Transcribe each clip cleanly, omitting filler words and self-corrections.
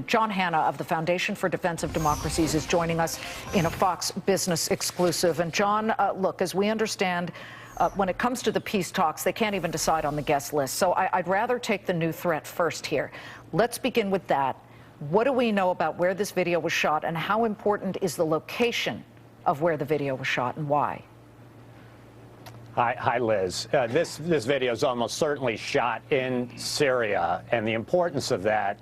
John Hanna of the Foundation for Defense of Democracies is joining us in a Fox Business exclusive. And John, look, as we understand, when it comes to the peace talks, they can't even decide on the guest list. So I'd rather take the new threat first here. Let's begin with that. What do we know about where this video was shot, and how important is the location of where the video was shot, and why? Hi, Liz. This video is almost certainly shot in Syria, and the importance of that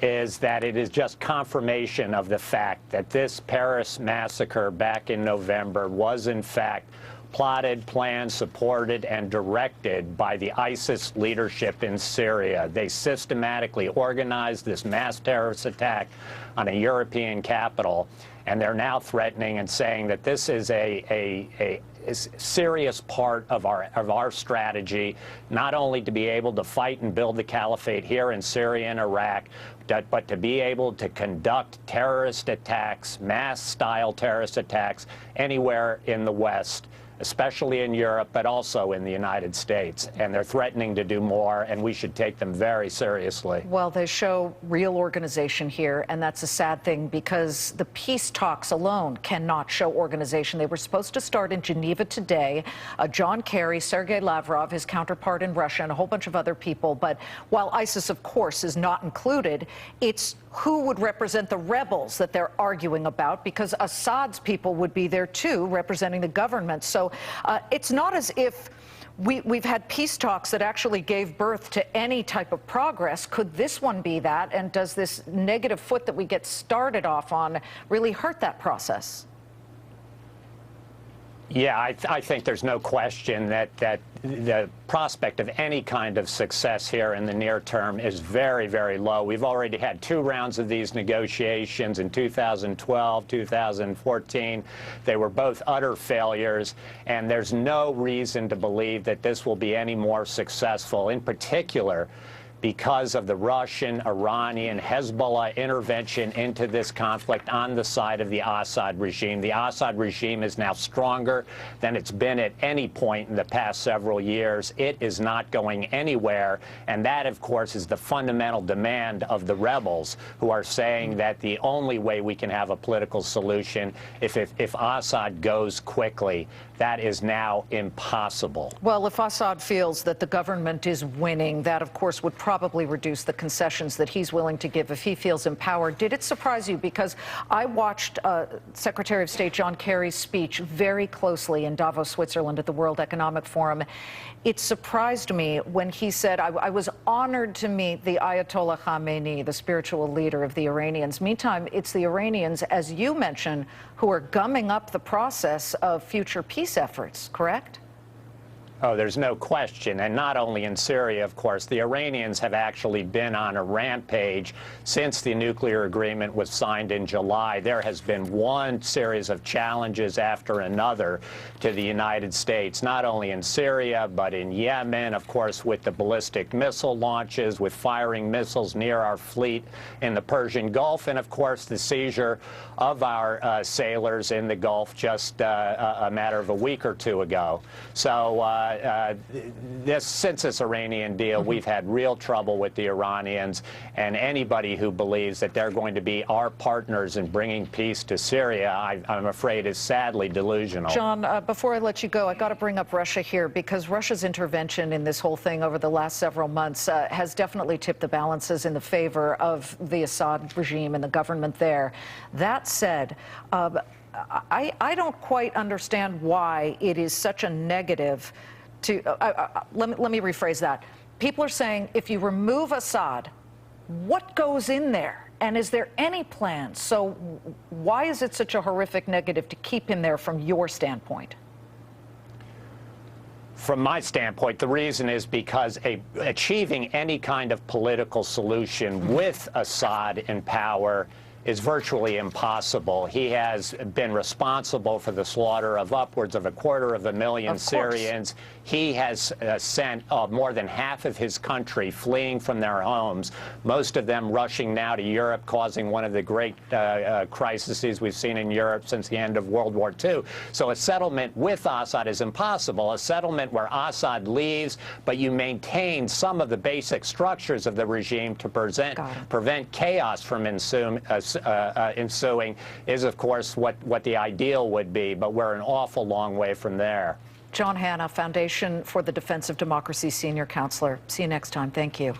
is that it is just confirmation of the fact that this Paris massacre back in November was in fact plotted, planned, supported, and directed by the ISIS leadership in Syria. They systematically organized this mass terrorist attack on a European capital, and they're now threatening and saying that this is a serious part of our strategy, not only to be able to fight and build the caliphate here in Syria and Iraq, but to be able to conduct terrorist attacks, mass-style terrorist attacks, anywhere in the West, especially in Europe, but also in the United States. And they're threatening to do more, and we should take them very seriously. Well, they show real organization here, and that's a sad thing, because the peace talks alone cannot show organization. They were supposed to start in Geneva today. John Kerry, Sergei Lavrov, his counterpart in Russia, and a whole bunch of other people. But while ISIS, of course, is not included, it's who would represent the rebels that they're arguing about, because Assad's people would be there too, representing the government. So it's not as if we've had peace talks that actually gave birth to any type of progress. Could this one be that? And does this negative foot that we get started off on really hurt that process? Yeah, I think there's no question that the prospect of any kind of success here in the near term is very, very low. We've already had 2 rounds of these negotiations in 2012, 2014. They were both utter failures, and there's no reason to believe that this will be any more successful, in particular because of the Russian, Iranian, Hezbollah intervention into this conflict on the side of the Assad regime. The Assad regime is now stronger than it's been at any point in the past several years. It is not going anywhere, and that, of course, is the fundamental demand of the rebels, who are saying that the only way we can have a political solution if Assad goes quickly. That is now impossible. Well, if Assad feels that the government is winning, that, of course, would probably reduce the concessions that he's willing to give if he feels empowered. Did it surprise you? Because I watched Secretary of State John Kerry's speech very closely in Davos, Switzerland at the World Economic Forum. It surprised me when he said, I was honored to meet the Ayatollah Khamenei, the spiritual leader of the Iranians. Meantime, it's the Iranians, as you mentioned, who are gumming up the process of future peace efforts, correct? Oh, there's no question. And not only in Syria, of course. The Iranians have actually been on a rampage since the nuclear agreement was signed in July. There has been one series of challenges after another to the United States, not only in Syria, but in Yemen, of course, with the ballistic missile launches, with firing missiles near our fleet in the Persian Gulf, and, of course, the seizure of our sailors in the Gulf just a matter of a week or 2 ago. So since this Iranian deal, we've had real trouble with the Iranians, and anybody who believes that they're going to be our partners in bringing peace to Syria, I'm afraid, is sadly delusional. John, before I let you go, I got to bring up Russia here, because Russia's intervention in this whole thing over the last several months has definitely tipped the balances in the favor of the Assad regime and the government there. That said, I don't quite understand why it is such a negative to, let me rephrase that. People are saying, if you remove Assad, what goes in there? And is there any plan? So why is it such a horrific negative to keep him there from your standpoint? From my standpoint, the reason is because achieving any kind of political solution with Assad in power is virtually impossible. He has been responsible for the slaughter of upwards of 250,000 Syrians. He has sent more than half of his country fleeing from their homes, most of them rushing now to Europe, causing one of the great crises we've seen in Europe since the end of World War II. So a settlement with Assad is impossible. A settlement where Assad leaves, but you maintain some of the basic structures of the regime to prevent chaos from ensuing is, of course, what the ideal would be, but we're an awful long way from there. John Hannah, Foundation for the Defense of Democracy Senior Counselor. See you next time. Thank you.